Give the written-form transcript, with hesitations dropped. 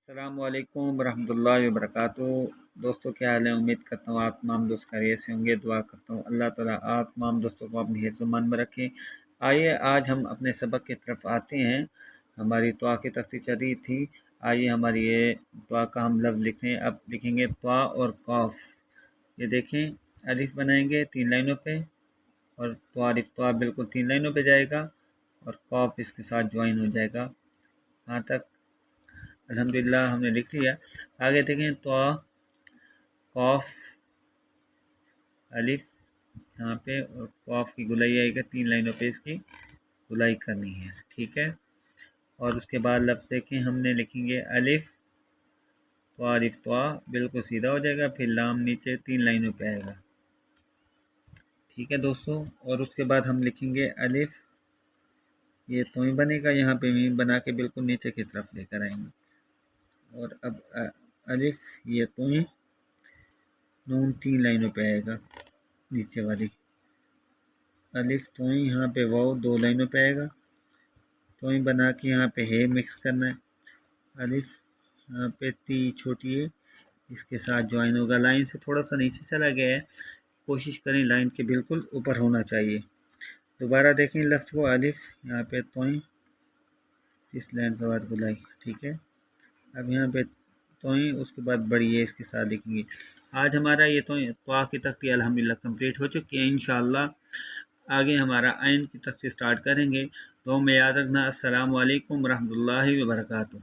अस्सलामु अलैकुम वरहमतुल्लाहि वबरकातुहू। दोस्तों क्या हाल है? उम्मीद करता हूँ आप तमाम दोस्त खैरियत से होंगे। दुआ करता हूँ अल्लाह ताला आप तमाम दोस्तों को अपनी हिफ्ज़-ओ-मान में रखें। आइए आज हम अपने सबक की तरफ आते हैं। हमारी दुआ की तख्ती चल रही थी। आइए हमारी ये दुआ का हम लफ्ज़ लिखें। अब लिखेंगे दुआ और कौफ। ये देखें अलिफ बनाएंगे 3 लाइनों पे और तुआरिफ तुआ बिल्कुल 3 लाइनों पे जाएगा और कौफ इसके साथ ज्वाइन हो जाएगा। यहाँ तक अल्हम्दुलिल्लाह हमने लिख लिया। आगे देखें तो कौफ अलिफ यहाँ पे और कौफ की गुलाई आएगा 3 लाइनों पे इसकी गुलाई करनी है, ठीक है। और उसके बाद लफ्ज़ देखें हमने लिखेंगे अलिफ तो तो बिल्कुल सीधा हो जाएगा, फिर लाम नीचे 3 लाइनों पे आएगा, ठीक है दोस्तों। और उसके बाद हम लिखेंगे अलिफ, ये तो ही बनेगा, यहाँ पे मीम बना के बिल्कुल नीचे की तरफ लेकर आएंगे। और अब अलिफ ये तो ही नून 3 लाइनों पे आएगा नीचे वाली, अलिफ तो ही यहाँ पे वाव 2 लाइनों पे आएगा, तो ही बना के यहाँ पे है मिक्स करना है। अलिफ यहाँ पे ती छोटी है इसके साथ ज्वाइन होगा। लाइन से थोड़ा सा नीचे चला गया है, कोशिश करें लाइन के बिल्कुल ऊपर होना चाहिए। दोबारा देखें लफ्ज़ को, अलिफ यहाँ पे तो ही इस लाइन के बाद गुलाई, ठीक है। अब यहाँ पे तो ही उसके बाद बड़ी है इसके साथ लिखेंगे। आज हमारा ये तो की तख्ती अल्हम्दुलिल्लाह कंप्लीट हो चुकी है। इंशाअल्लाह आगे हमारा आइन की तख्ती स्टार्ट करेंगे। तो में याद रखना। अस्सलामु अलैकुम रहमतुल्लाहि व बरकातुहू।